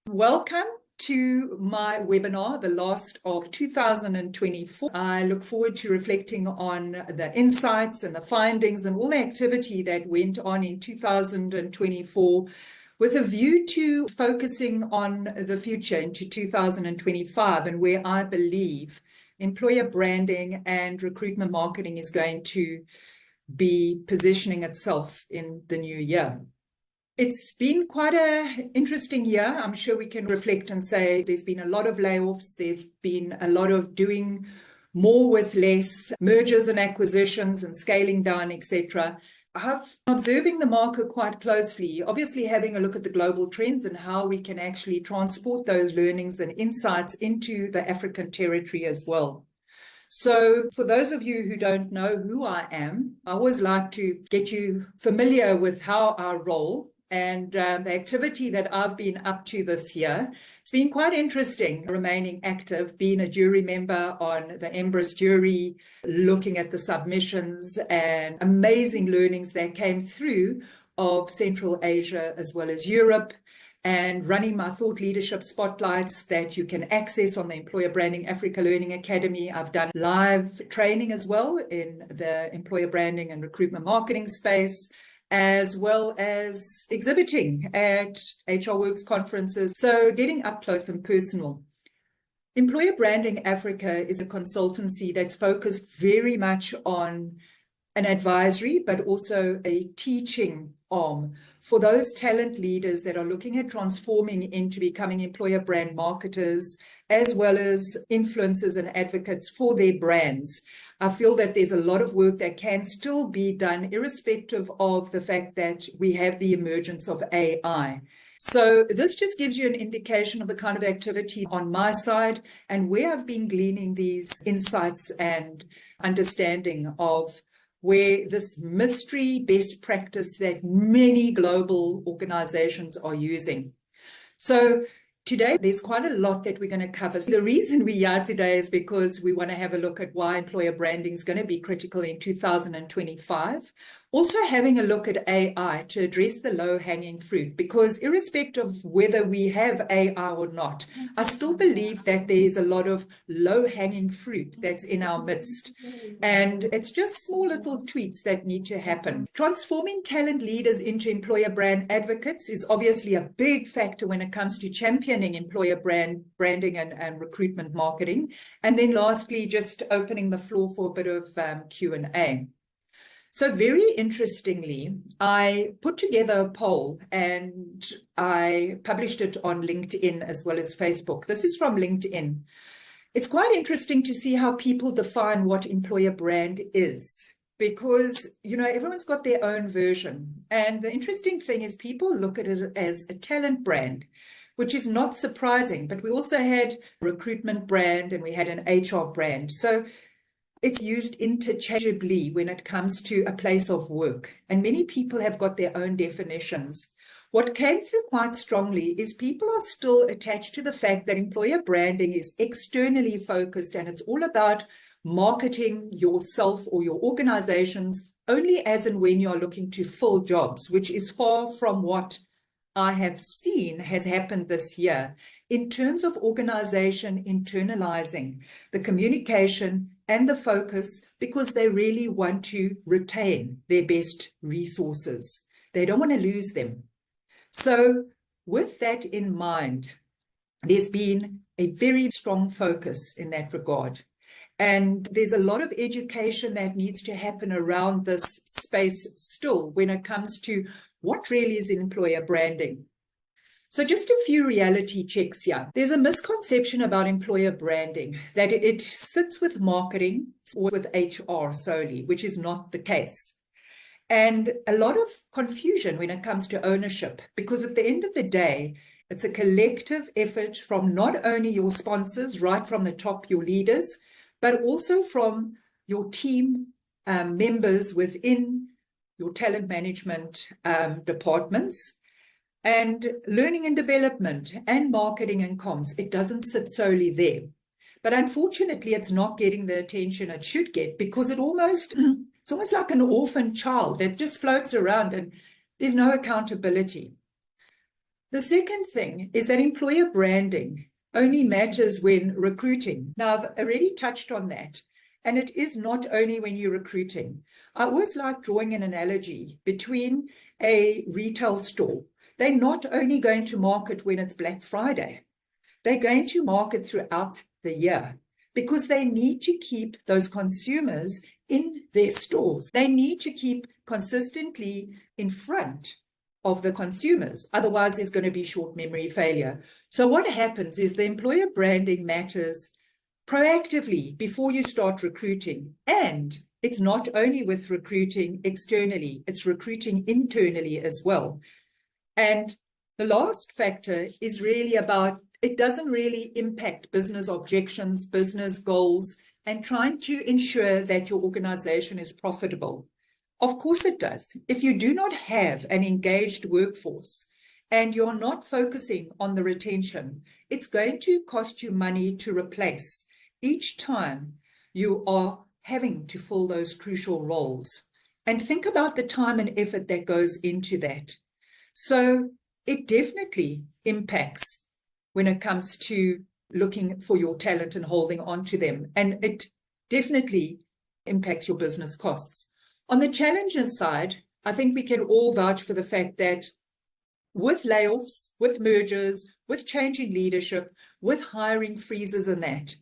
Welcome to my webinar, the last of 2024. I look forward to reflecting on the insights and the findings and all the activity that went on in 2024 with a view to focusing on the future into 2025 and where I believe employer branding and recruitment marketing is going to be positioning itself in the new year. It's been quite an interesting year. I'm sure we can reflect and say there's been a lot of layoffs. There've been a lot of doing more with less, mergers and acquisitions and scaling down, etc. I've been observing the market quite closely, obviously having a look at the global trends and how we can actually transport those learnings and insights into the African territory as well. So for those of you who don't know who I am, I always like to get you familiar with how I roll. And the activity that I've been up to this year, it's been quite interesting, remaining active, being a jury member on the Embrace jury, looking at the submissions and amazing learnings that came through of Central Asia as well as Europe, and running my thought leadership spotlights that you can access on the Employer Branding Africa Learning Academy. I've done live training as well in the employer branding and recruitment marketing space, as well as exhibiting at HR Works conferences, so getting up close and personal. Employer Branding Africa is a consultancy that's focused very much on an advisory, but also a teaching arm for those talent leaders that are looking at transforming into becoming employer brand marketers, as well as influencers and advocates for their brands. I feel that there's a lot of work that can still be done, irrespective of the fact that we have the emergence of AI. So this just gives you an indication of the kind of activity on my side and where I've been gleaning these insights and understanding of where this mystery best practice that many global organizations are using. So today, there's quite a lot that we're going to cover. The reason we're here today is because we want to have a look at why employer branding is going to be critical in 2025. Also having a look at AI to address the low-hanging fruit, because irrespective of whether we have AI or not, I still believe that there's a lot of low-hanging fruit that's in our midst. And it's just small little tweaks that need to happen. Transforming talent leaders into employer brand advocates is obviously a big factor when it comes to championing employer branding and recruitment marketing. And then lastly, just opening the floor for a bit of Q&A. So very interestingly, I put together a poll and I published it on LinkedIn as well as Facebook. This is from LinkedIn. It's quite interesting to see how people define what employer brand is, because, you know, everyone's got their own version. And the interesting thing is people look at it as a talent brand, which is not surprising. But we also had a recruitment brand and we had an HR brand. So it's used interchangeably when it comes to a place of work. And many people have got their own definitions. What came through quite strongly is people are still attached to the fact that employer branding is externally focused and it's all about marketing yourself or your organizations only as and when you're looking to fill jobs, which is far from what I have seen has happened this year in terms of organization internalizing the communication and the focus, because they really want to retain their best resources. They don't want to lose them. So with that in mind, there's been a very strong focus in that regard. And there's a lot of education that needs to happen around this space still when it comes to what really is employer branding. So just a few reality checks here. There's a misconception about employer branding that it sits with marketing or with HR solely, which is not the case. And a lot of confusion when it comes to ownership, because at the end of the day, it's a collective effort from not only your sponsors, right from the top, your leaders, but also from your team members within your talent management departments. And learning and development and marketing and comms, it doesn't sit solely there. But unfortunately, it's not getting the attention it should get, because it's almost like an orphan child that just floats around and there's no accountability. The second thing is that employer branding only matters when recruiting. Now, I've already touched on that, and it is not only when you're recruiting. I always like drawing an analogy between a retail store. They're not only going to market when it's Black Friday, they're going to market throughout the year because they need to keep those consumers in their stores. They need to keep consistently in front of the consumers. Otherwise, there's going to be short memory failure. So what happens is the employer branding matters proactively before you start recruiting. And it's not only with recruiting externally, it's recruiting internally as well. And the last factor is really about, it doesn't really impact business objections, business goals, and trying to ensure that your organization is profitable. Of course it does. If you do not have an engaged workforce and you're not focusing on the retention, it's going to cost you money to replace each time you are having to fill those crucial roles. And think about the time and effort that goes into that. So it definitely impacts when it comes to looking for your talent and holding on to them. And it definitely impacts your business costs. On the challenges side, I think we can all vouch for the fact that with layoffs, with mergers, with changing leadership, with hiring freezes and that,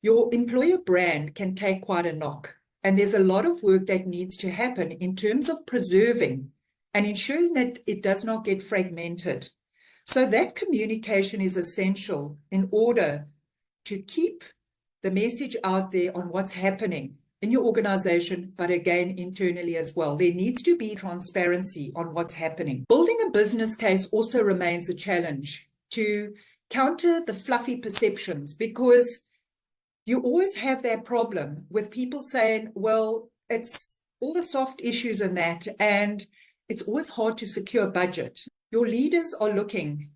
your employer brand can take quite a knock. And there's a lot of work that needs to happen in terms of preserving and ensuring that it does not get fragmented. So that communication is essential in order to keep the message out there on what's happening in your organization, but again, internally as well. There needs to be transparency on what's happening. Building a business case also remains a challenge to counter the fluffy perceptions, because you always have that problem with people saying, well, it's all the soft issues and that, and it's always hard to secure budget. Your leaders are looking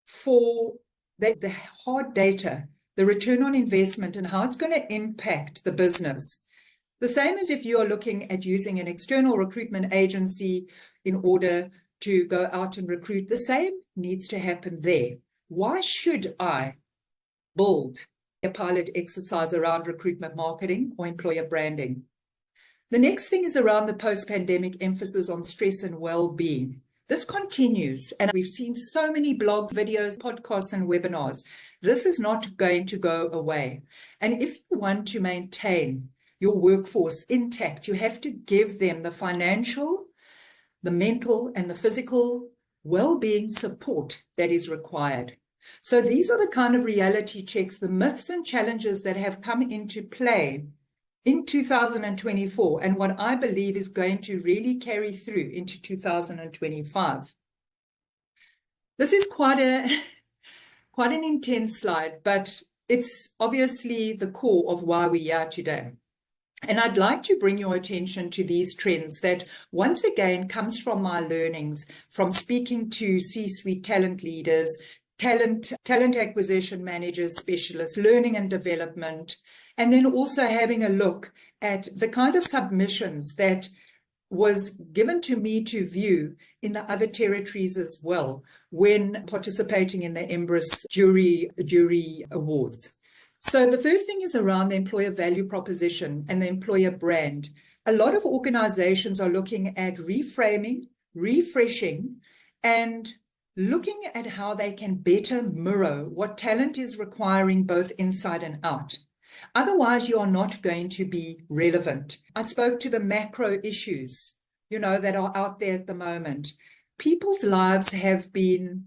for the hard data, the return on investment, and how it's going to impact the business. The same as if you are looking at using an external recruitment agency in order to go out and recruit. The same needs to happen there. Why should I build a pilot exercise around recruitment marketing or employer branding? The next thing is around the post-pandemic emphasis on stress and well-being. This continues, and we've seen so many blogs, videos, podcasts, and webinars. This is not going to go away. And if you want to maintain your workforce intact, you have to give them the financial, the mental, and the physical well-being support that is required. So these are the kind of reality checks, the myths and challenges that have come into play in 2024, and what I believe is going to really carry through into 2025. This is quite an intense slide, but it's obviously the core of why we are today. And I'd like to bring your attention to these trends that once again comes from my learnings from speaking to C-suite talent leaders, talent acquisition managers, specialists, learning and development, and then also having a look at the kind of submissions that was given to me to view in the other territories as well when participating in the Embrace jury awards. So the first thing is around the employer value proposition and the employer brand. A lot of organizations are looking at reframing, refreshing, and looking at how they can better mirror what talent is requiring both inside and out. Otherwise, you are not going to be relevant. I spoke to the macro issues, that are out there at the moment. People's lives have been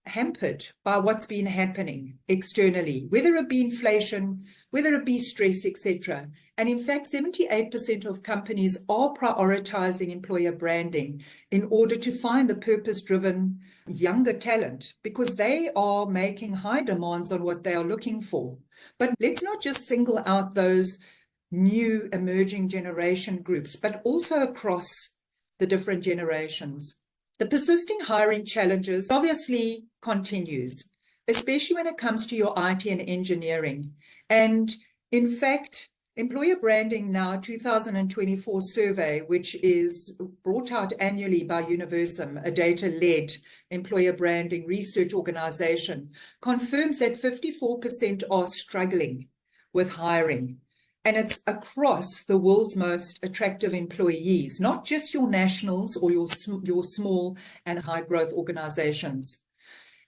hampered by what's been happening externally, whether it be inflation, whether it be stress, etc. And in fact, 78% of companies are prioritizing employer branding in order to find the purpose-driven younger talent, because they are making high demands on what they are looking for. But let's not just single out those new emerging generation groups, but also across the different generations. The persisting hiring challenges obviously continues, especially when it comes to your IT and engineering. And in fact, Employer Branding Now 2024 survey, which is brought out annually by Universum, a data-led employer branding research organization, confirms that 54% are struggling with hiring. And it's across the world's most attractive employees, not just your nationals or your small and high growth organizations.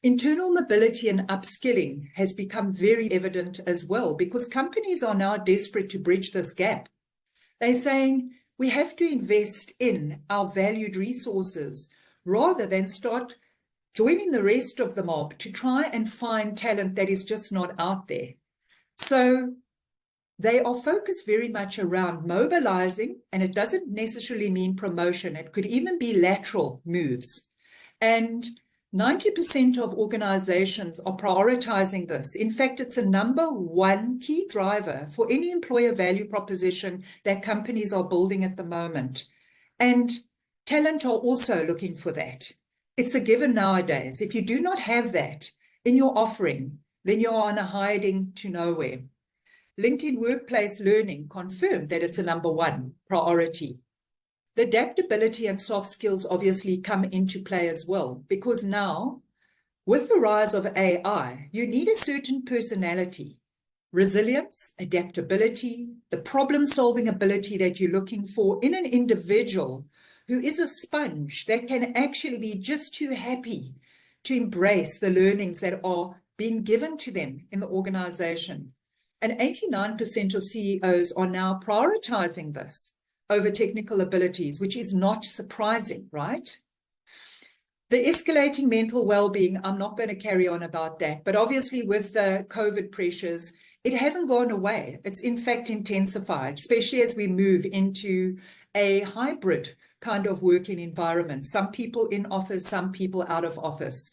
Internal mobility and upskilling has become very evident as well, because companies are now desperate to bridge this gap. They're saying we have to invest in our valued resources rather than start joining the rest of the mob to try and find talent that is just not out there. So they are focused very much around mobilizing, and it doesn't necessarily mean promotion. It could even be lateral moves. And 90% of organizations are prioritizing this. In fact, it's a #1 key driver for any employer value proposition that companies are building at the moment. And talent are also looking for that. It's a given nowadays. If you do not have that in your offering, then you're on a hiding to nowhere. LinkedIn Workplace Learning confirmed that it's a #1 priority. The adaptability and soft skills obviously come into play as well, because now, with the rise of AI, you need a certain personality, resilience, adaptability, the problem-solving ability that you're looking for in an individual who is a sponge that can actually be just too happy to embrace the learnings that are being given to them in the organization. And 89% of CEOs are now prioritizing this over technical abilities, which is not surprising, right? The escalating mental well-being, I'm not going to carry on about that, but obviously with the COVID pressures, it hasn't gone away. It's in fact intensified, especially as we move into a hybrid kind of working environment. Some people in office, some people out of office.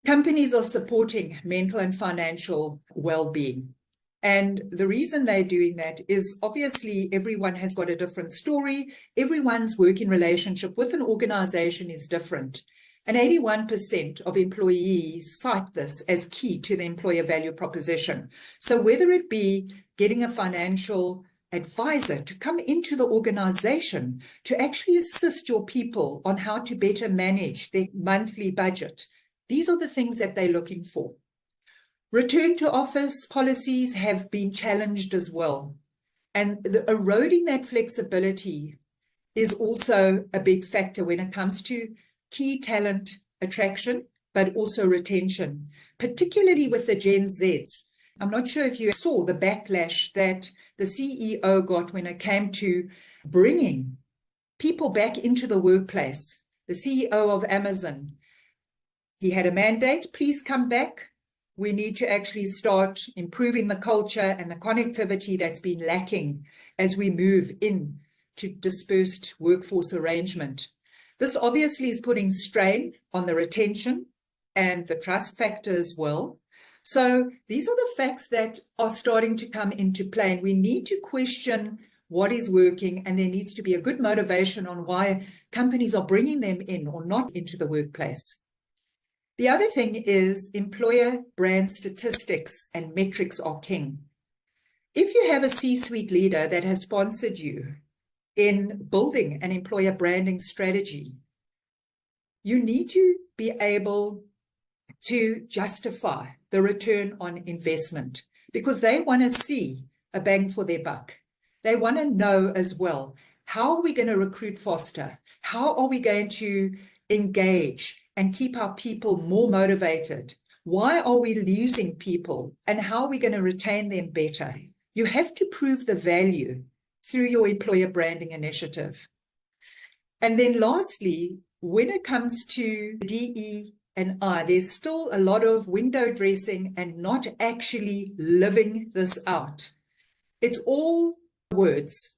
Companies are supporting mental and financial well-being. And the reason they're doing that is obviously everyone has got a different story. Everyone's working relationship with an organization is different. And 81% of employees cite this as key to the employer value proposition. So whether it be getting a financial advisor to come into the organization to actually assist your people on how to better manage their monthly budget, these are the things that they're looking for. Return to office policies have been challenged as well. And eroding that flexibility is also a big factor when it comes to key talent attraction, but also retention, particularly with the Gen Zs. I'm not sure if you saw the backlash that the CEO got when it came to bringing people back into the workplace. The CEO of Amazon, he had a mandate, please come back. We need to actually start improving the culture and the connectivity that's been lacking as we move in to dispersed workforce arrangement. This obviously is putting strain on the retention and the trust factor as well. So these are the facts that are starting to come into play, and we need to question what is working, and there needs to be a good motivation on why companies are bringing them in or not into the workplace. The other thing is employer brand statistics and metrics are king. If you have a C-suite leader that has sponsored you in building an employer branding strategy, you need to be able to justify the return on investment, because they want to see a bang for their buck. They want to know as well, how are we going to recruit faster? How are we going to engage and keep our people more motivated? Why are we losing people, and how are we going to retain them better? You have to prove the value through your employer branding initiative. And then lastly, when it comes to DE&I, there's still a lot of window dressing and not actually living this out. It's all words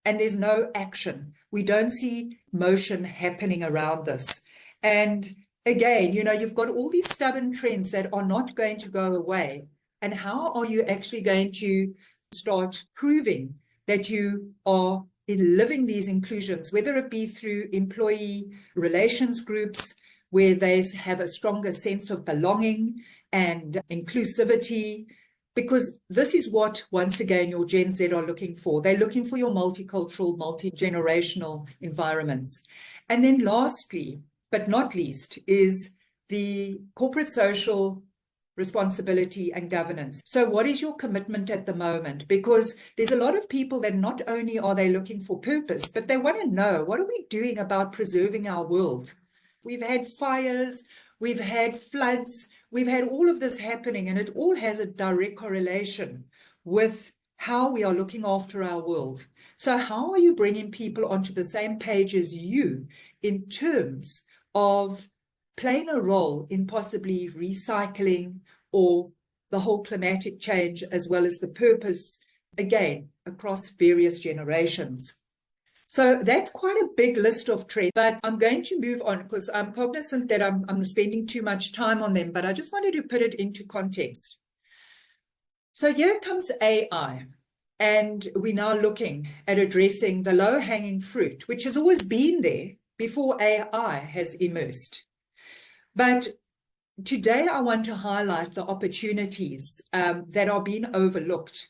and there's no action. We don't see motion happening around this. And again, you've got all these stubborn trends that are not going to go away. And how are you actually going to start proving that you are in living these inclusions, whether it be through employee relations groups, where they have a stronger sense of belonging and inclusivity, Because this is what, once again, your Gen Z are looking for. They're looking for your multicultural, multi-generational environments. And then lastly, but not least, is the corporate social responsibility and governance. So what is your commitment at the moment? Because there's a lot of people that not only are they looking for purpose, but they want to know, what are we doing about preserving our world? We've had fires, we've had floods, we've had all of this happening, and it all has a direct correlation with how we are looking after our world. So how are you bringing people onto the same page as you in terms of playing a role in possibly recycling or the whole climatic change, as well as the purpose, again, across various generations? So that's quite a big list of trends, but I'm going to move on because I'm cognizant that I'm spending too much time on them, but I just wanted to put it into context. So here comes AI, and we're now looking at addressing the low-hanging fruit, which has always been there before AI has emerged. But today I want to highlight the opportunities that are being overlooked,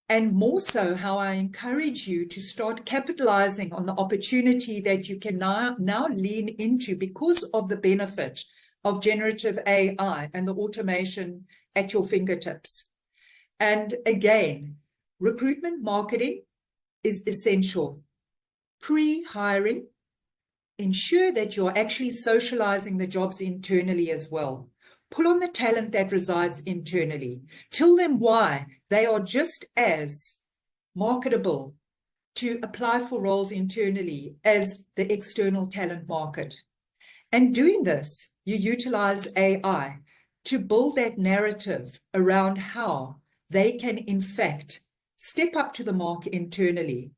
and more so how I encourage you to start capitalizing on the opportunity that you can now lean into because of the benefit of generative AI and the automation at your fingertips. And again, recruitment marketing is essential. Pre-hiring, ensure that you're actually socializing the jobs internally as well. Pull on the talent that resides internally. Tell them why they are just as marketable to apply for roles internally as the external talent market. And doing this, you utilize AI to build that narrative around how they can, in fact, step up to the mark internally.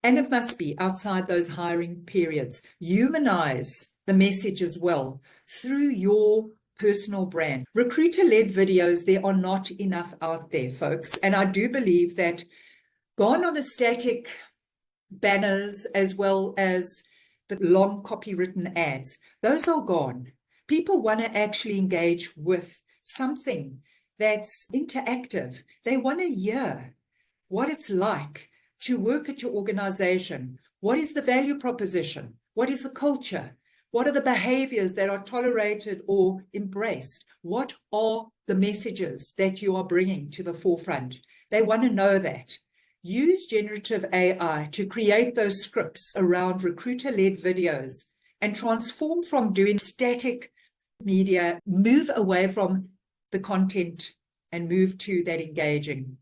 And it must be outside those hiring periods. Humanize the message as well through your personal brand. Recruiter-led videos, there are not enough out there, folks. And I do believe that gone are the static banners as well as the long copywritten ads. Those are gone. People want to actually engage with something that's interactive. They want to hear what it's like to work at your organization. What is the value proposition? What is the culture? What are the behaviors that are tolerated or embraced? What are the messages that you are bringing to the forefront? They want to know that. Use generative AI to create those scripts around recruiter-led videos and transform from doing static media, move away from the content and move to that engaging.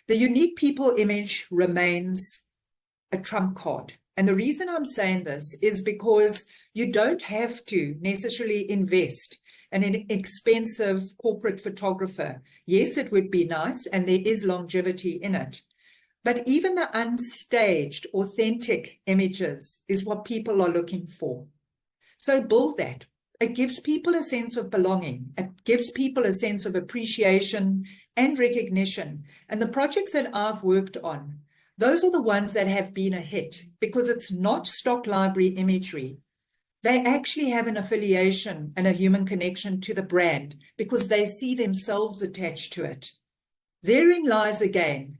The unique people image remains a trump card. And the reason I'm saying this is because you don't have to necessarily invest in an expensive corporate photographer. Yes, it would be nice, and there is longevity in it. But even the unstaged, authentic images is what people are looking for. So build that. It gives people a sense of belonging. It gives people a sense of appreciation and recognition. And the projects that I've worked on, those are the ones that have been a hit because it's not stock library imagery. They actually have an affiliation and a human connection to the brand because they see themselves attached to it. Therein lies again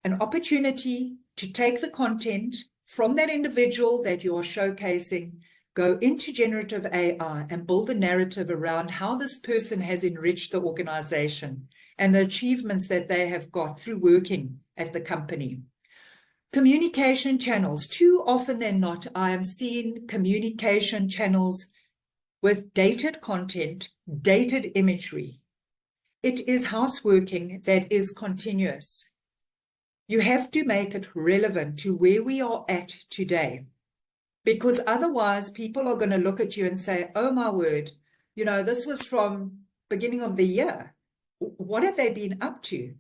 an opportunity to take the content from that individual that you are showcasing, go into generative AI and build a narrative around how this person has enriched the organization and the achievements that they have got through working at the company. Communication channels. Too often than not, I am seeing communication channels with dated content, dated imagery. It is houseworking that is continuous. You have to make it relevant to where we are at today, because otherwise people are going to look at you and say, oh my word, you know, this was from beginning of the year. What have they been up to?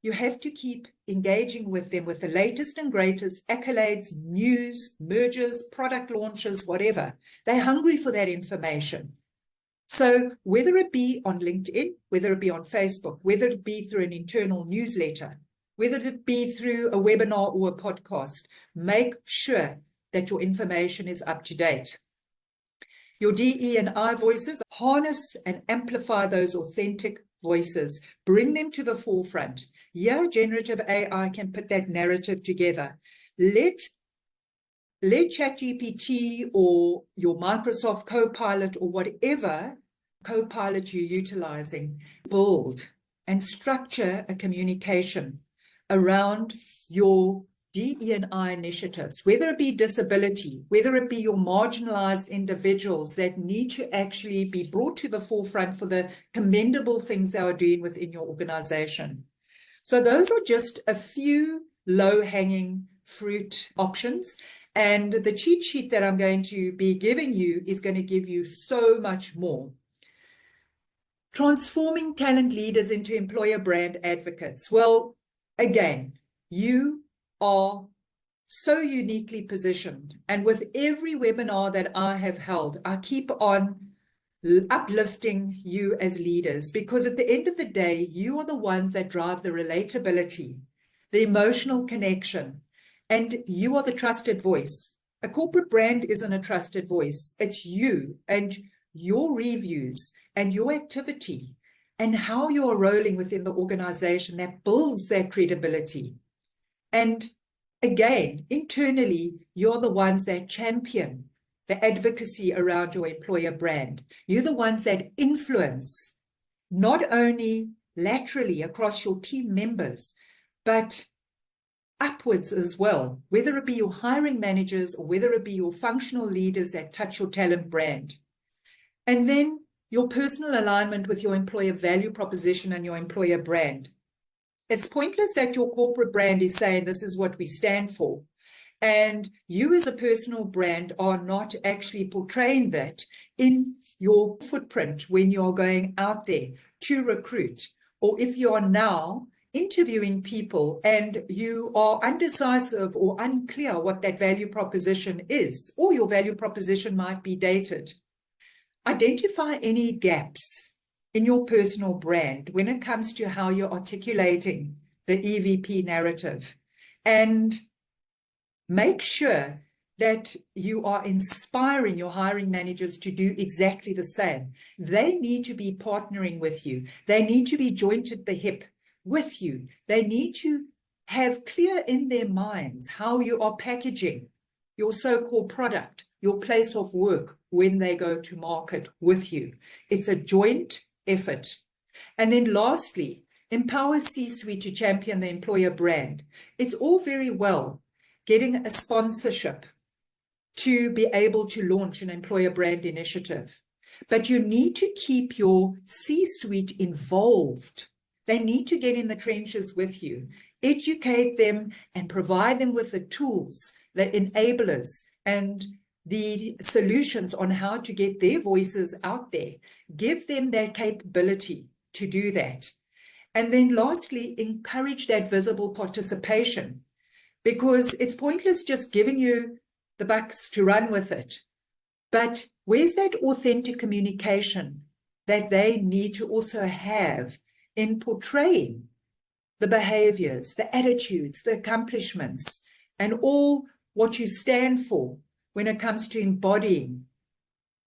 You have to keep engaging with them with the latest and greatest accolades, news, mergers, product launches, whatever. They're hungry for that information. So whether it be on LinkedIn, whether it be on Facebook, whether it be through an internal newsletter, whether it be through a webinar or a podcast, make sure that your information is up to date. Your DE and I voices, harness and amplify those authentic voices, bring them to the forefront. Yeah, generative AI can put that narrative together. Let ChatGPT or your Microsoft Copilot or whatever Copilot you're utilizing build and structure a communication around your DE&I initiatives, whether it be disability, whether it be your marginalized individuals that need to actually be brought to the forefront for the commendable things they are doing within your organization. So those are just a few low-hanging fruit options. And the cheat sheet that I'm going to be giving you is going to give you so much more. Transforming talent leaders into employer brand advocates. Well, again, you are so uniquely positioned. And with every webinar that I have held, I keep on uplifting you as leaders, because at the end of the day, you are the ones that drive the relatability, the emotional connection, and you are the trusted voice. A corporate brand isn't a trusted voice. It's you and your reviews and your activity and how you are rolling within the organization that builds that credibility. And again, internally, you're the ones that champion the advocacy around your employer brand. You're the ones that influence not only laterally across your team members, but upwards as well, whether it be your hiring managers or whether it be your functional leaders that touch your talent brand. And then your personal alignment with your employer value proposition and your employer brand. It's pointless that your corporate brand is saying this is what we stand for, and you as a personal brand are not actually portraying that in your footprint when you're going out there to recruit, or if you are now interviewing people and you are undecisive or unclear what that value proposition is, or your value proposition might be dated. Identify any gaps in your personal brand when it comes to how you're articulating the EVP narrative, and make sure that you are inspiring your hiring managers to do exactly the same. They need to be partnering with you. They need to be joined at the hip with you. They need to have clear in their minds how you are packaging your so-called product, your place of work when they go to market with you. It's a joint effort. And then lastly, empower C-suite to champion the employer brand. It's all very well getting a sponsorship to be able to launch an employer brand initiative, but you need to keep your C-suite involved. They need to get in the trenches with you, educate them, and provide them with the tools, the enablers, and the solutions on how to get their voices out there. Give them that capability to do that. And then lastly, encourage that visible participation, because it's pointless just giving you the bucks to run with it. But where's that authentic communication that they need to also have in portraying the behaviors, the attitudes, the accomplishments, and all what you stand for when it comes to embodying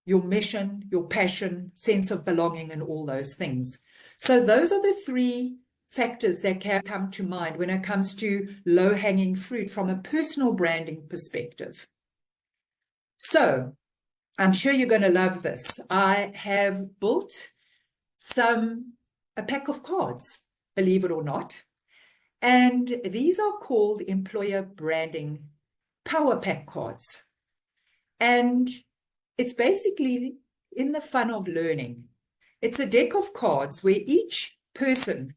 your mission, your passion, sense of belonging, and all those things. So those are the three factors that can come to mind when it comes to low-hanging fruit from a personal branding perspective. So I'm sure you're going to love this. I have built a pack of cards, believe it or not. And these are called employer branding power pack cards. And it's basically in the fun of learning. It's a deck of cards where each person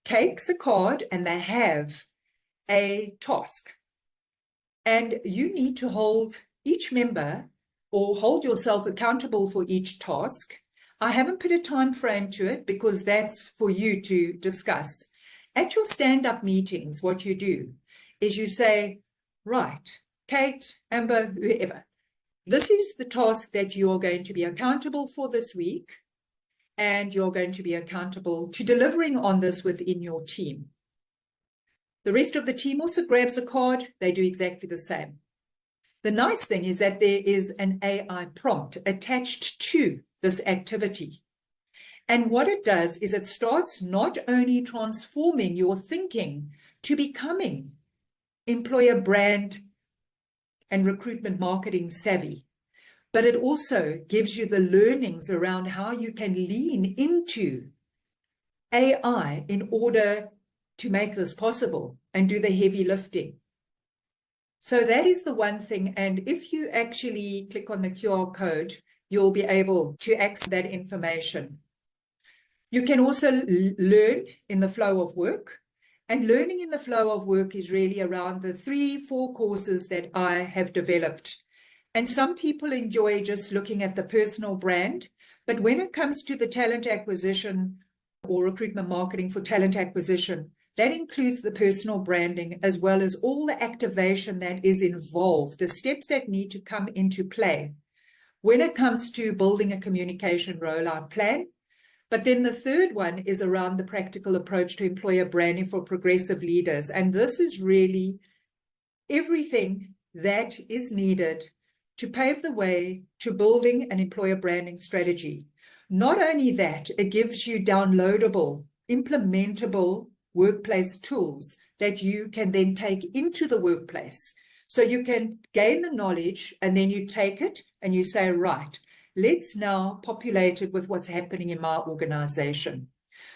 takes a card and they have a task. And you need to hold each member or hold yourself accountable for each task. I haven't put a time frame to it because that's for you to discuss. At your stand-up meetings, what you do is you say, right, Kate, Amber, whoever, this is the task that you are going to be accountable for this week, and you're going to be accountable to delivering on this within your team. The rest of the team also grabs a card. They do exactly the same. The nice thing is that there is an AI prompt attached to this activity. And what it does is it starts not only transforming your thinking to becoming employer brand and recruitment marketing savvy, but it also gives you the learnings around how you can lean into AI in order to make this possible and do the heavy lifting. So that is the one thing. And if you actually click on the QR code, you'll be able to access that information. You can also learn in the flow of work. And learning in the flow of work is really around the 3-4 courses that I have developed. And some people enjoy just looking at the personal brand. But when it comes to the talent acquisition or recruitment marketing for talent acquisition, that includes the personal branding as well as all the activation that is involved, the steps that need to come into play when it comes to building a communication rollout plan. But then the third one is around the practical approach to employer branding for progressive leaders. And this is really everything that is needed to pave the way to building an employer branding strategy. Not only that, it gives you downloadable, implementable workplace tools that you can then take into the workplace. So you can gain the knowledge and then you take it and you say, right, let's now populate it with what's happening in my organization.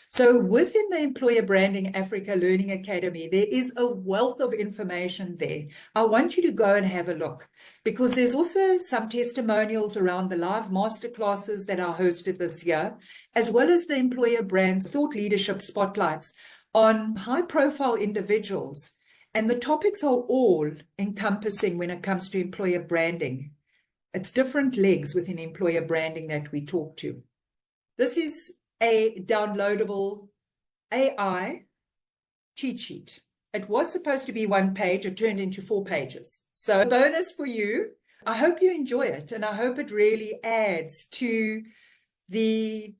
So within the Employer Branding Africa Learning Academy, there is a wealth of information there. I want you to go and have a look because there's also some testimonials around the live masterclasses that are hosted this year, as well as the Employer Brands Thought Leadership Spotlights on high-profile individuals. And the topics are all encompassing when it comes to employer branding. It's different legs within employer branding that we talk to. This is a downloadable AI cheat sheet. It was supposed to be 1 page. It turned into 4 pages. So a bonus for you. I hope you enjoy it, and I hope it really adds to the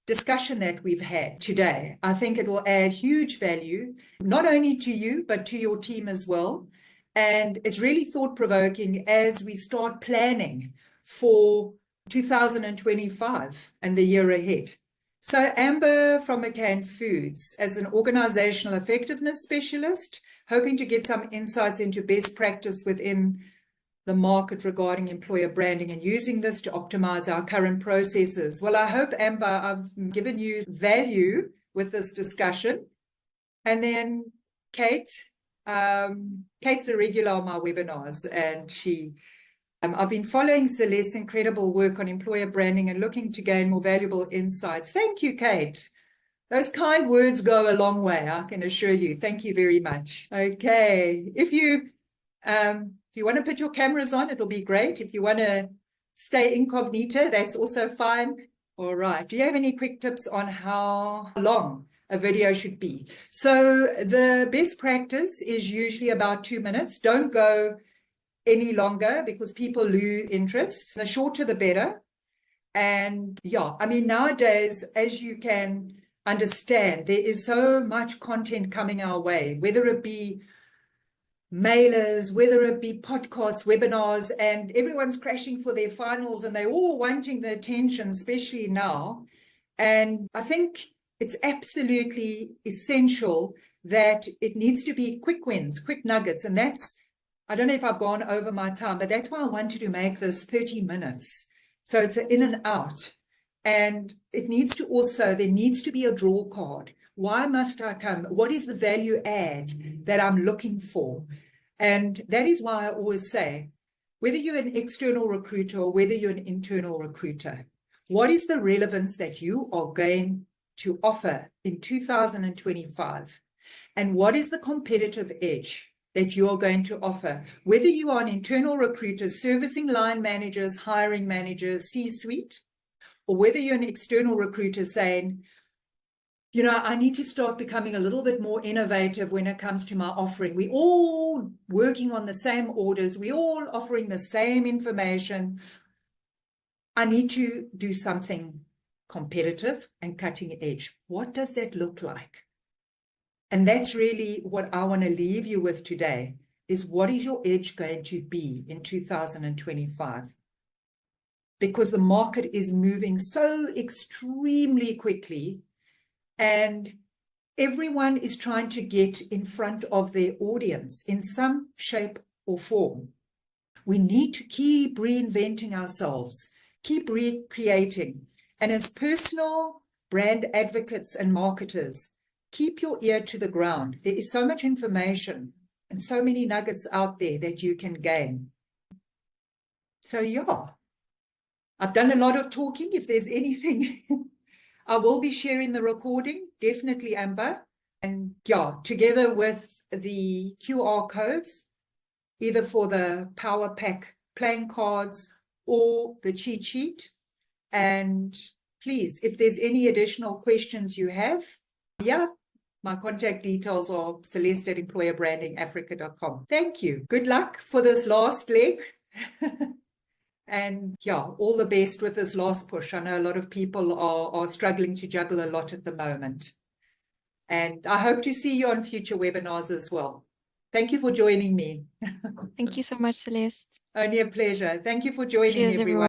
discussion that we've had today. I think it will add huge value, not only to you, but to your team as well. And it's really thought-provoking as we start planning for 2025 and the year ahead. So Amber from McCann Foods, as an organizational effectiveness specialist, hoping to get some insights into best practice within the market regarding employer branding and using this to optimize our current processes. Well, I hope, Amber, I've given you value with this discussion. And then Kate, Kate's a regular on my webinars, and I've been following Celeste's incredible work on employer branding and looking to gain more valuable insights. Thank you, Kate. Those kind words go a long way, I can assure you. Thank you very much. Okay, if you want to put your cameras on, it'll be great. If you want to stay incognito, that's also fine. All right. Do you have any quick tips on how long a video should be? So the best practice is usually about 2 minutes. Don't go any longer because people lose interest. The shorter, the better. And yeah, I mean, nowadays, as you can understand, there is so much content coming our way, whether it be mailers, whether it be podcasts, webinars, and everyone's crashing for their finals and they're all wanting the attention, especially now. And I think it's absolutely essential that it needs to be quick wins, quick nuggets. And that's, I don't know if I've gone over my time, but that's why I wanted to make this 30 minutes. So it's an in and out. And it needs to also, there needs to be a draw card. Why must I come? What is the value add that I'm looking for? And that is why I always say, whether you're an external recruiter or whether you're an internal recruiter, what is the relevance that you are going to offer in 2025? And what is the competitive edge that you are going to offer? Whether you are an internal recruiter servicing line managers, hiring managers, C-suite, or whether you're an external recruiter saying, you know, I need to start becoming a little bit more innovative when it comes to my offering. We're all working on the same orders. We're all offering the same information. I need to do something competitive and cutting edge. What does that look like? And that's really what I want to leave you with today, is what is your edge going to be in 2025? because the market is moving so extremely quickly, and everyone is trying to get in front of their audience in some shape or form. We need to keep reinventing ourselves, keep recreating. And as personal brand advocates and marketers, keep your ear to the ground. There is so much information and so many nuggets out there that you can gain. So yeah, I've done a lot of talking. If there's anything, I will be sharing the recording, definitely, Amber. And yeah, together with the QR codes, either for the Power Pack playing cards or the cheat sheet. And please, if there's any additional questions you have, yeah, my contact details are celeste@employerbrandingafrica.com. Thank you. Good luck for this last leg. And yeah, all the best with this last push. I know a lot of people are struggling to juggle a lot at the moment. And I hope to see you on future webinars as well. Thank you for joining me. Thank you so much, Celeste. Only a pleasure. Thank you for joining, Cheers, everyone.